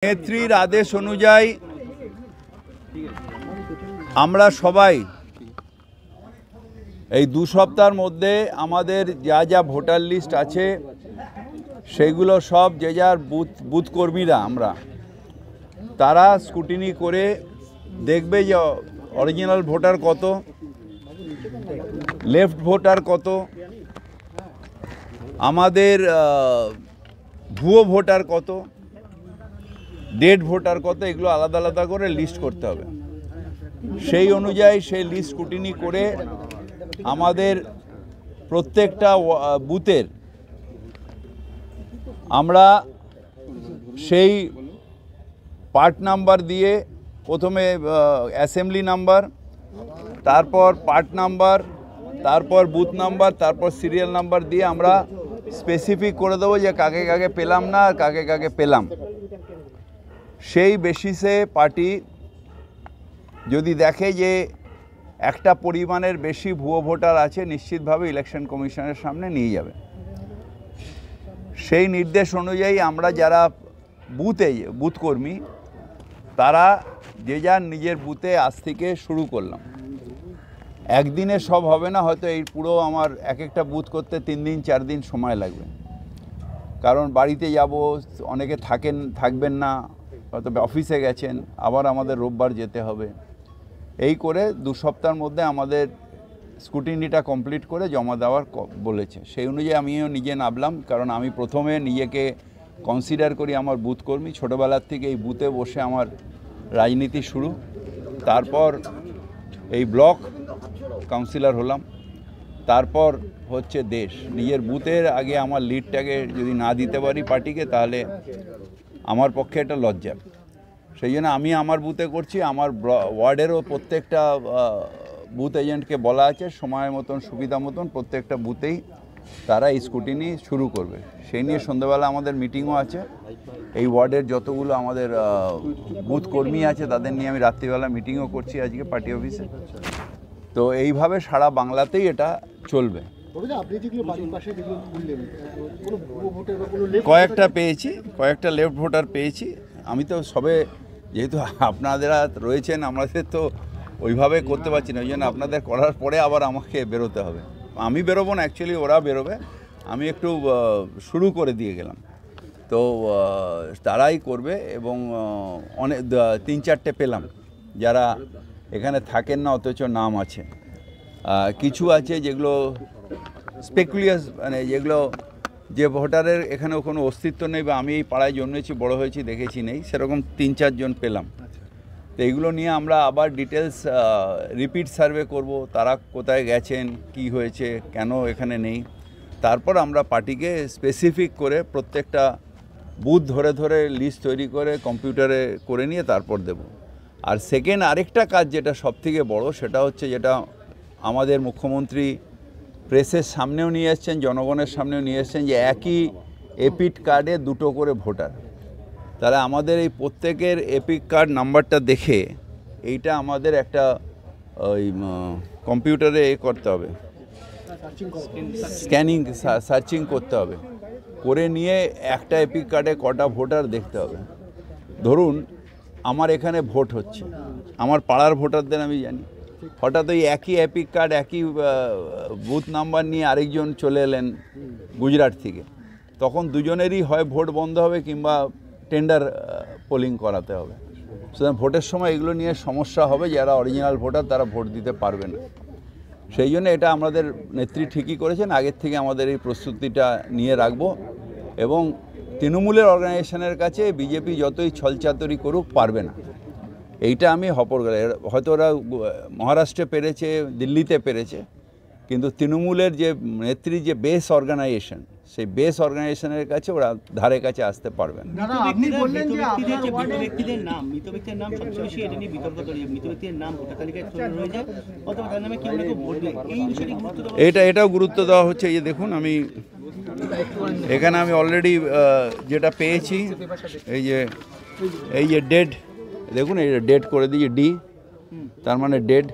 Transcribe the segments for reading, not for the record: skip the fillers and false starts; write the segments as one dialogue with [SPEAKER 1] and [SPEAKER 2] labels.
[SPEAKER 1] নেত্রীর আদেশ অনুযায়ী আমরা সবাই এই 2 সপ্তাহের মধ্যে আমাদের যা যা ভোটার লিস্ট আছে সেগুলো সব যে যার বুথ কর্মীরা আমরা তারা স্ক্রুটিনি করে দেখবে যে অরিজিনাল ভোটার কত, লেফট ভোটার কত, আমাদের ভুয়ো ভোটার কত, ডেড ভোটার কত, এগুলো আলাদা আলাদা করে লিস্ট করতে হবে। সেই অনুযায়ী সেই লিস্ট স্ক্রুটিনি করে আমাদের প্রত্যেকটা বুথের আমরা সেই পার্ট নাম্বার দিয়ে প্রথমে অ্যাসেম্বলি নাম্বার, তারপর পার্ট নাম্বার, তারপর বুথ নাম্বার, তারপর সিরিয়াল নাম্বার দিয়ে আমরা স্পেসিফিক করে দেবো যে কাকে কাকে পেলাম না আর কাকে কাকে পেলাম। সেই বেসিসে পার্টি যদি দেখে যে একটা পরিমাণের বেশি ভুয়ো ভোটার আছে নিশ্চিতভাবে ইলেকশন কমিশনের সামনে নিয়ে যাবে। সেই নির্দেশ অনুযায়ী আমরা যারা বুথ কর্মী তারা যে যার নিজের বুথে আজ থেকে শুরু করলাম। একদিনে সব হবে না, হয়তো এই পুরো আমার এক একটা বুথ করতে 3 দিন 4 দিন সময় লাগবে, কারণ বাড়িতে যাব, অনেকে থাকবেন না, হয়তো অফিসে গেছেন, আবার আমাদের রোববার যেতে হবে। এই করে 2 সপ্তাহের মধ্যে আমাদের স্ক্রুটিনিটা কমপ্লিট করে জমা দেওয়ার বলেছে। সেই অনুযায়ী আমিও নিজে নামলাম, কারণ আমি প্রথমে নিজেকে কনসিডার করি আমার বুথ কর্মী। ছোটোবেলার থেকে এই বুথে বসে আমার রাজনীতি শুরু, তারপর এই ব্লক কাউন্সিলর হলাম, তারপর হচ্ছে দেশ। নিজের বুথের আগে আমার লিডটাকে যদি না দিতে পারি পার্টিকে, তাহলে আমার পক্ষে এটা লজ্জা। সেই জন্য আমি আমার বুথে করছি। আমার ওয়ার্ডেরও প্রত্যেকটা বুথ এজেন্টকে বলা আছে সময় মতন সুবিধা মতন প্রত্যেকটা বুথেই তারা এই স্ক্রুটিনি শুরু করবে। সেই নিয়ে সন্ধ্যাবেলা আমাদের মিটিংও আছে। এই ওয়ার্ডের যতগুলো আমাদের বুথ কর্মী আছে তাদের নিয়ে আমি রাত্রিবেলা মিটিংও করছি আজকে পার্টি অফিসে। তো এইভাবে সারা বাংলাতেই এটা চলবে। কয়েকটা পেয়েছি, কয়েকটা লেফট ভোটার পেয়েছি। আমি তো সবে, যেহেতু আপনারা রয়েছেন, আমাদের তো ওইভাবে করতে পারছি না, ওই জন্য আপনাদের করার পরে আবার আমাকে বেরোতে হবে। আমি বেরোবো না, অ্যাকচুয়ালি ওরা বেরোবে। আমি একটু শুরু করে দিয়ে গেলাম, তো তারাই করবে। এবং অনেক 3-4টে পেলাম যারা এখানে থাকেন না অথচ নাম আছে। কিছু আছে যেগুলো স্পেকুলিয়াস, মানে যেগুলো যে ভোটারের এখানেও কোনো অস্তিত্ব নেই, বা আমি এই পাড়ায় জন্মেছি বড় হয়েছি দেখেছি নেই, সেরকম 3-4 জন পেলাম। তো এইগুলো নিয়ে আমরা আবার ডিটেলস রিপিট সার্ভে করব, তারা কোথায় গেছেন, কি হয়েছে, কেন এখানে নেই। তারপর আমরা পার্টিকে স্পেসিফিক করে প্রত্যেকটা বুথ ধরে ধরে লিস্ট তৈরি করে কম্পিউটারে করে নিয়ে তারপর দেব। আর সেকেন্ড আরেকটা কাজ যেটা সবথেকে বড়, সেটা হচ্ছে যেটা আমাদের মুখ্যমন্ত্রী প্রেসের সামনেও নিয়ে এসছেন, জনগণের সামনেও নিয়ে এসছেন, যে একই এপিক কার্ডে 2টো করে ভোটার। তাহলে আমাদের এই প্রত্যেকের এপিক কার্ড নাম্বারটা দেখে এইটা আমাদের একটা ওই কম্পিউটারে করতে হবে, সার্চিং করতে হবে, করে নিয়ে একটা এপিক কার্ডে কটা ভোটার দেখতে হবে। ধরুন আমার এখানে ভোট হচ্ছে, আমার পাড়ার ভোটারদের আমি জানি, হঠাৎ ওই একই এপিক কার্ড একই বুথ নাম্বার নিয়ে আরেকজন চলে এলেন গুজরাট থেকে, তখন দুজনেরই হয় ভোট বন্ধ হবে কিংবা টেন্ডার পোলিং করাতে হবে। সুতরাং ভোটের সময় এগুলো নিয়ে সমস্যা হবে, যারা অরিজিনাল ভোটার তারা ভোট দিতে পারবে না। সেই জন্য এটা আমাদের নেত্রী ঠিকই করেছেন, আগের থেকে আমাদের এই প্রস্তুতিটা নিয়ে রাখবো। এবং তৃণমূলের অর্গানাইজেশনের কাছে বিজেপি যতই ছলচাতুরি করুক পারবে না, এইটা আমি হয়তো ওরা মহারাষ্ট্রে পেরেছে, দিল্লিতে পেরেছে, কিন্তু তৃণমূলের যে নেত্রীর যে বেস অর্গানাইজেশন, সেই বেস অর্গানাইজেশনের কাছে ওরা ধারে কাছে আসতে পারবেন না। এটাও গুরুত্ব দেওয়া হচ্ছে। এই দেখুন আমি এখানে অলরেডি যেটা পেয়েছি, এই যে ডেড, দেখুন এই ডেড করে দিয়েছি, ডি, তার মানে ডেড,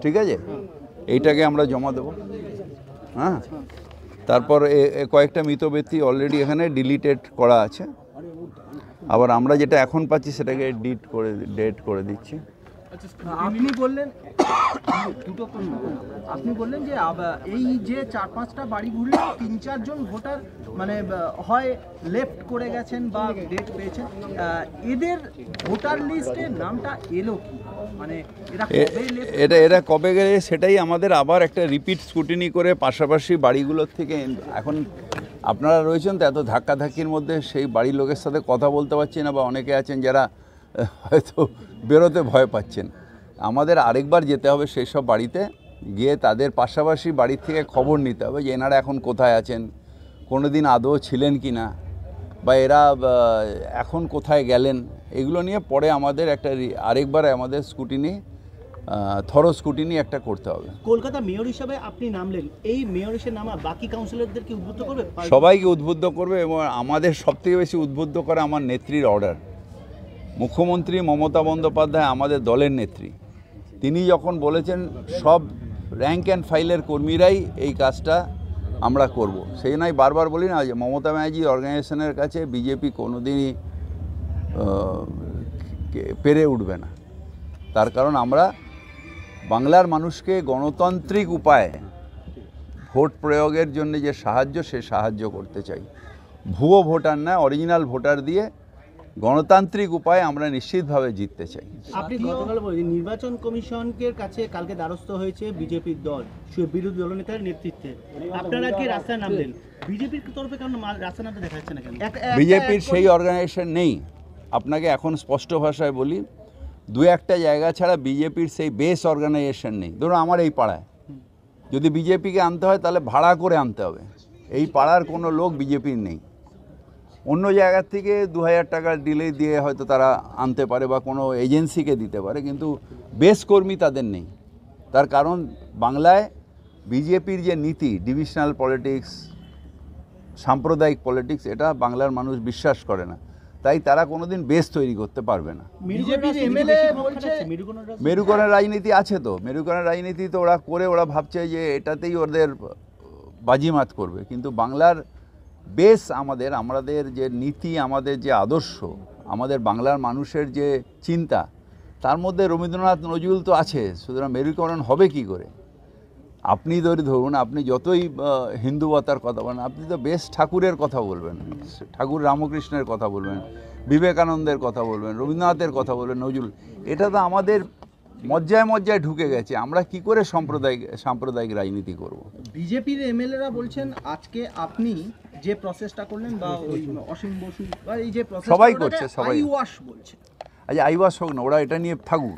[SPEAKER 1] ঠিক আছে। এইটাকে আমরা জমা দেব। হ্যাঁ, তারপর কয়েকটা মৃত ব্যক্তি অলরেডি এখানে ডিলিটেড করা আছে। আবার আমরা যেটা এখন পাচ্ছি সেটাকে ডেট করে দিচ্ছি।
[SPEAKER 2] আপনি বললেন যে এই যে 4-5টা বাড়ি ঘুরলে 3-4 জন ভোটার মানে হয় লেফট করে গেছেন বা ডেট পেয়েছেন, এদের ভোটার লিস্টে নামটা এলো কি, মানে
[SPEAKER 1] এরা কবে গেলে সেটাই আমাদের আবার একটা রিপিট স্ক্রুটিনি করে পাশাপাশি বাড়িগুলোর থেকে, এখন আপনারা রয়েছেন তো এত ধাক্কাধাক্কির মধ্যে সেই বাড়ির লোকের সাথে কথা বলতে পারছি না, বা অনেকে আছেন যারা হয়তো বেরোতে ভয় পাচ্ছেন। আমাদের আরেকবার যেতে হবে সেই সব বাড়িতে গিয়ে তাদের পাশাপাশি বাড়ির থেকে খবর নিতে হবে যে এনারা এখন কোথায় আছেন, কোনো দিন আদৌ ছিলেন কি না, বা এরা এখন কোথায় গেলেন, এগুলো নিয়ে পরে আমাদের একটা আরেকবার আমাদের স্কুটিনি থরো স্কুটিনি একটা করতে হবে।
[SPEAKER 2] কলকাতা মেয়র হিসাবে আপনি নামলেন, এই মেয়র হিসেবে নামা বাকি কাউন্সিলরদেরকে উদ্বুদ্ধ করবে?
[SPEAKER 1] সবাইকে উদ্বুদ্ধ করবে, এবং আমাদের সবথেকে বেশি উদ্বুদ্ধ করে আমার নেত্রীর অর্ডার। মুখ্যমন্ত্রী মমতা বন্দ্যোপাধ্যায় আমাদের দলের নেত্রী, তিনি যখন বলেছেন সব র্যাঙ্ক অ্যান্ড ফাইলের কর্মীরাই এই কাজটা আমরা করব, সেই নয় বারবার বলি না যে মমতা ব্যানার্জি অর্গানাইজেশনের কাছে বিজেপি কোনোদিনই পেরে উঠবে না। তার কারণ আমরা বাংলার মানুষকে গণতান্ত্রিক উপায়ে ভোট প্রয়োগের জন্য যে সাহায্য, সে সাহায্য করতে চাই। ভুয়ো ভোটার না, অরিজিনাল ভোটার দিয়ে গণতান্ত্রিক উপায়ে আমরা নিশ্চিতভাবে জিততে চাই।
[SPEAKER 2] আপনি গতকাল বলেছেন নির্বাচন কমিশনের কাছে কালকে দ্বারস্থ হয়েছে বিজেপির দল বিরোধী দলনেতার নেতৃত্বে, আপনারা কি রাস্তায় নামলেন? বিজেপির তরফে কেন রাস্তায় নামতে দেখা যাচ্ছে না কেন?
[SPEAKER 1] বিজেপির সেই অর্গানাইজেশন নেই। আপনাকে এখন স্পষ্ট ভাষায় বলি, দু একটা জায়গা ছাড়া বিজেপির সেই বেস অর্গানাইজেশন নেই। ধরুন আমার এই পাড়ায় যদি বিজেপিকে আনতে হয় তাহলে ভাড়া করে আনতে হবে, এই পাড়ার কোনো লোক বিজেপির নেই। অন্য জায়গার থেকে 2000 টাকা দিয়ে হয়তো তারা আনতে পারে বা কোনো এজেন্সিকে দিতে পারে, কিন্তু বেস কর্মী তাদের নেই। তার কারণ বাংলায় বিজেপির যে নীতি, ডিভিশনাল পলিটিক্স, সাম্প্রদায়িক পলিটিক্স, এটা বাংলার মানুষ বিশ্বাস করে না, তাই তারা কোনোদিন বেস তৈরি করতে পারবে না। মেরুকরণের রাজনীতি আছে তো, মেরুকরণের রাজনীতি তো ওরা করে, ওরা ভাবছে যে এটাতেই ওদের বাজিমাত করবে, কিন্তু বাংলার বেস আমাদের যে নীতি, আমাদের যে আদর্শ, আমাদের বাংলার মানুষের যে চিন্তা, তার মধ্যে রবীন্দ্রনাথ নজরুল তো আছে, সুতরাং মেরুকরণ হবে কি করে? আপনি ধরুন, আপনি যতই হিন্দুবতার কথা বলেন, আপনি তো বেশ ঠাকুরের কথা বলবেন, ঠাকুর রামকৃষ্ণের কথা বলবেন, বিবেকানন্দের কথা বলবেন, রবীন্দ্রনাথের কথা বলবেন, নজরুল। এটা তো আমাদের মজ্জায় মজ্জায় ঢুকে গেছে। আমরা কি করে সাম্প্রদায়িক রাজনীতি করব?
[SPEAKER 2] বিজেপির এমএলএরা বলছেন আজকে আপনি যে প্রসেসটা করলেন, বা ওই অসীম বসু বা এই যে প্রসেস
[SPEAKER 1] সবাই করছে, সবাই
[SPEAKER 2] আইওয়াশ বলছে।
[SPEAKER 1] আচ্ছা, আইওয়াশ হোক না, ওরা এটা নিয়ে থাকুক।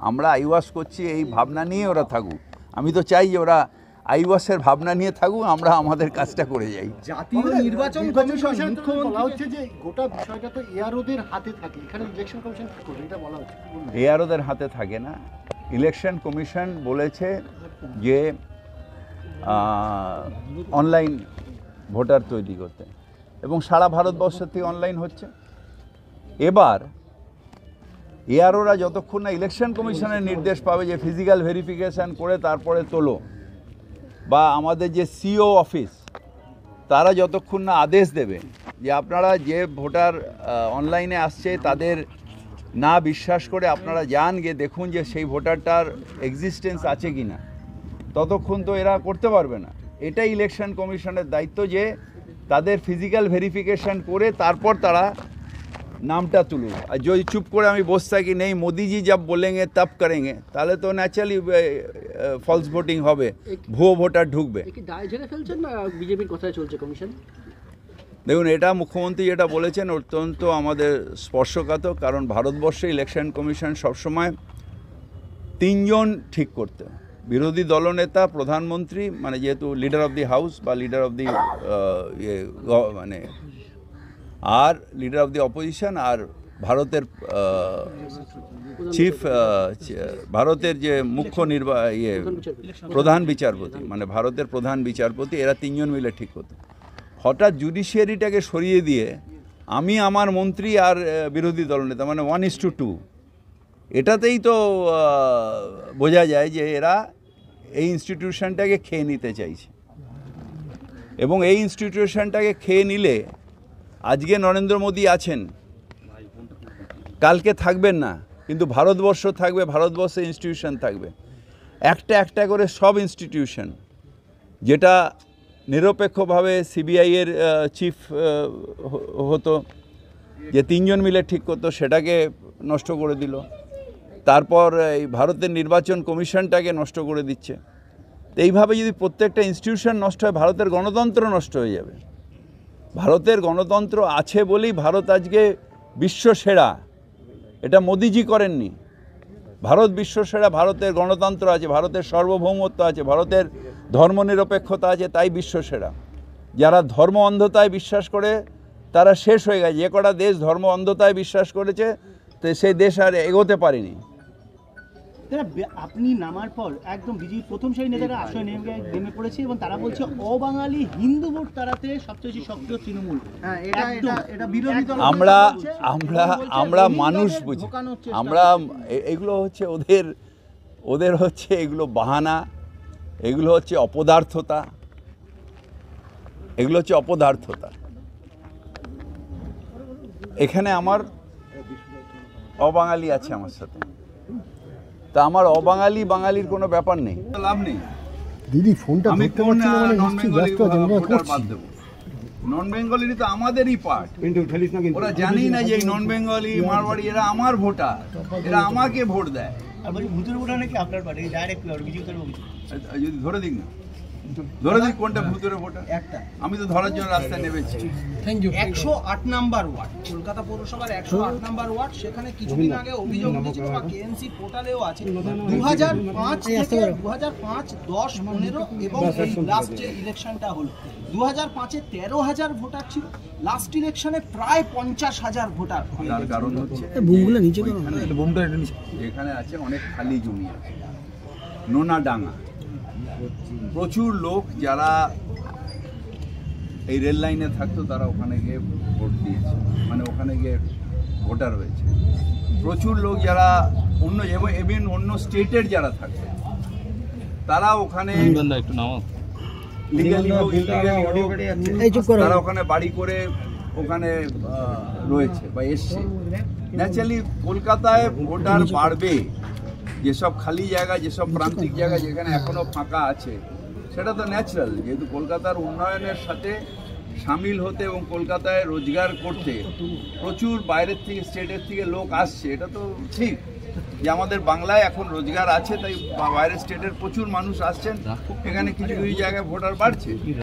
[SPEAKER 1] আমরা আইওয়াশ করছি এই ভাবনা নিয়ে ওরা থাকুক। আমি তো চাই যে ওরা আইওয়াসের ভাবনা নিয়ে থাকুক, আমরা আমাদের কাজটা করে যাই।
[SPEAKER 2] জাতীয় নির্বাচন কমিশন মুখ্যমন্ত্রী
[SPEAKER 3] হচ্ছে যে গোটা বিষয়টা তো এআরওদের হাতে থাকে, এখানে ইলেকশন কমিশন কি করবে এটা বলা হচ্ছে।
[SPEAKER 1] এআরওদের হাতে থাকে না, ইলেকশন কমিশন বলেছে যে অনলাইন ভোটার তৈরি করতে, এবং সারা ভারতবর্ষ থেকে অনলাইন হচ্ছে। এবার এআরওরা যতক্ষণ না ইলেকশন কমিশনের নির্দেশ পাবে যে ফিজিক্যাল ভেরিফিকেশান করে তারপরে তোলো, বা আমাদের যে সিও অফিস, তারা যতক্ষণ না আদেশ দেবে যে আপনারা যে ভোটার অনলাইনে আসছে তাদের না বিশ্বাস করে আপনারা যান গিয়ে দেখুন যে সেই ভোটারটার এক্সিস্টেন্স আছে কি না, ততক্ষণ তো এরা করতে পারবে না। এটাই ইলেকশন কমিশনের দায়িত্ব, যে তাদের ফিজিক্যাল ভেরিফিকেশান করে তারপর তারা নামটা তুলুক। আর যদি চুপ করে আমি বসে থাকি, নেই মোদিজি জব বলেঙ্গে তব করেঙ্গে, তাহলে তো ন্যাচারালি ফলস ভোটিং হবে, ভুয়ো ভোটার ঢুকবে।
[SPEAKER 2] বিজেপির কথায় চলছে কমিশন।
[SPEAKER 1] দেখুন, এটা মুখ্যমন্ত্রী যেটা বলেছেন অত্যন্ত আমাদের স্পর্শকাতর, কারণ ভারতবর্ষে ইলেকশন কমিশন সবসময় 3 জন ঠিক করতে, বিরোধী দলনেতা, প্রধানমন্ত্রী, মানে যেহেতু লিডার অফ দি হাউস বা লিডার অফ দি মানে, আর লিডার অফ দি অপোজিশন, আর ভারতের ভারতের যে মুখ্য প্রধান বিচারপতি, মানে ভারতের প্রধান বিচারপতি, এরা 3 জন মিলে ঠিক করতো। হঠাৎ জুডিশিয়ারিটাকে সরিয়ে দিয়ে আমি, আমার মন্ত্রী আর বিরোধী দলনেতা, মানে 1:2, এটাতেই তো বোঝা যায় যে এরা এই ইনস্টিটিউশনটাকে খেয়ে নিতে চাইছে, এবং এই ইনস্টিটিউশনটাকে খেয়ে নিলে আজকে নরেন্দ্র মোদী আছেন, কালকে থাকবেন না, কিন্তু ভারতবর্ষ থাকবে, ভারতবর্ষে ইনস্টিটিউশন থাকবে, একটা একটা করে সব ইনস্টিটিউশন, যেটা নিরপেক্ষভাবে সিবিআইয়ের চিফ হতো, যে 3 জন মিলে ঠিক করতো, সেটাকে নষ্ট করে দিল। তারপর এই ভারতের নির্বাচন কমিশনটাকে নষ্ট করে দিচ্ছে। তো এইভাবে যদি প্রত্যেকটা ইনস্টিটিউশন নষ্ট হয়, ভারতের গণতন্ত্র নষ্ট হয়ে যাবে। ভারতের গণতন্ত্র আছে বলেই ভারত আজকে বিশ্বসেরা, এটা মোদিজি করেননি। ভারত বিশ্বসেরা, ভারতের গণতন্ত্র আছে, ভারতের সার্বভৌমত্ব আছে, ভারতের ধর্মনিরপেক্ষতা আছে, তাই বিশ্বসেরা। যারা ধর্ম অন্ধতায় বিশ্বাস করে তারা শেষ হয়ে গেছে। যে কটা দেশ ধর্ম অন্ধতায় বিশ্বাস করেছে, তো সেই দেশ আর এগোতে পারেনি।
[SPEAKER 4] আপনি নামার পর একদম বিজেপি প্রথম সারি নেতারা আসলে নেমে পড়েছে এবং তারা বলছে অবাঙালি হিন্দু ভোট তাড়াতে সবচেয়ে বেশি সক্রিয় তৃণমূল।
[SPEAKER 2] হ্যাঁ, এটা বিরোধী দল
[SPEAKER 1] আমরা মানুষ বুঝি, আমরা এগুলো হচ্ছে ওদের হচ্ছে এগুলো বাহানা, এগুলো হচ্ছে অপদার্থতা, এগুলো হচ্ছে অপদার্থতা। এখানে আমার অবাঙালি আছে আমার সাথে, তা আমার অবাঙালি বাঙালির কোনো ব্যাপার নেই, লাভ নেই।
[SPEAKER 3] দিদি ফোনটা
[SPEAKER 1] আমি
[SPEAKER 3] ধরতে
[SPEAKER 1] কোন
[SPEAKER 3] পারছি না, মানে
[SPEAKER 1] নন
[SPEAKER 3] নিশ্চয়ই
[SPEAKER 1] বেঙ্গলি
[SPEAKER 3] ব্যস্ত আছেন, আমরা
[SPEAKER 1] ভোটার
[SPEAKER 3] করছি।
[SPEAKER 1] বাদ দেবো? নন বেঙ্গলি তো আমাদেরই পার্ট। ওরা জানি না যে এই নন বেঙ্গলি মারওয়াড়ি এরা আমার ভোটার, এরা আমাকে ভোট দেয়।
[SPEAKER 4] আর বলছি ভূতের ভোটার নাকি আপনার পার্টি ডাইরেক্ট বিজেপি অভিযোগ।
[SPEAKER 1] যদি ধরে দিক না, ধরে দিক কোনটা ভূতের ভোটার,
[SPEAKER 2] একটা
[SPEAKER 1] আমি তো ধরার জন্য রাস্তায় নেমেছি।
[SPEAKER 2] 108 নাম্বার ওয়ার্ড, কলকাতা পৌরসভার 108 নাম্বার ওয়ার্ড, সেখানে কিছুদিন আগে অভিযোগ উঠেছিল বা কেএনসি পোর্টালেও আছে 2005 থেকে 2005, 10, 15 এবং এই লাস্ট যে ইলেকশনটা হলো 2005-এ 13,000 ভোটার ছিল, লাস্ট ইলেকশনে প্রায় 50,000 ভোটার।
[SPEAKER 1] তার কারণ হচ্ছে যেখানে আছে অনেক খালি জমি আছে, নোনা ডাঙা, প্রচুর লোক যারা এই রেল লাইনে থাকতো তারা ওখানে গিয়ে ভোট দিয়েছে, মানে ওখানে গিয়ে ভোটার হয়েছে। প্রচুর লোক যারা অন্য স্টেটের যারা থাকতো তারা ওখানে লিগ্যালি হোক ইলিগ্যালি হোক তারা ওখানে বাড়ি করে ওখানে রয়েছে বা এসছে। ন্যাচারালি কলকাতায় ভোটার বাড়বে, যেসব খালি জায়গা, যেসব প্রান্তিক জায়গা যেখানে এখনো ফাঁকা আছে, সেটা তো ন্যাচারাল, যেহেতু কলকাতার উন্নয়নের সাথে সামিল হতে এবং কলকাতায় রোজগার করতে প্রচুর বাইরের থেকে, স্টেটের থেকে লোক আসছে। এটা তো ঠিক যে আমাদের বাংলায় এখন রোজগার আছে, তাই বাইরের স্টেটের প্রচুর মানুষ আসছেন, এখানে কিছু কিছু জায়গায় ভোটার বাড়ছে।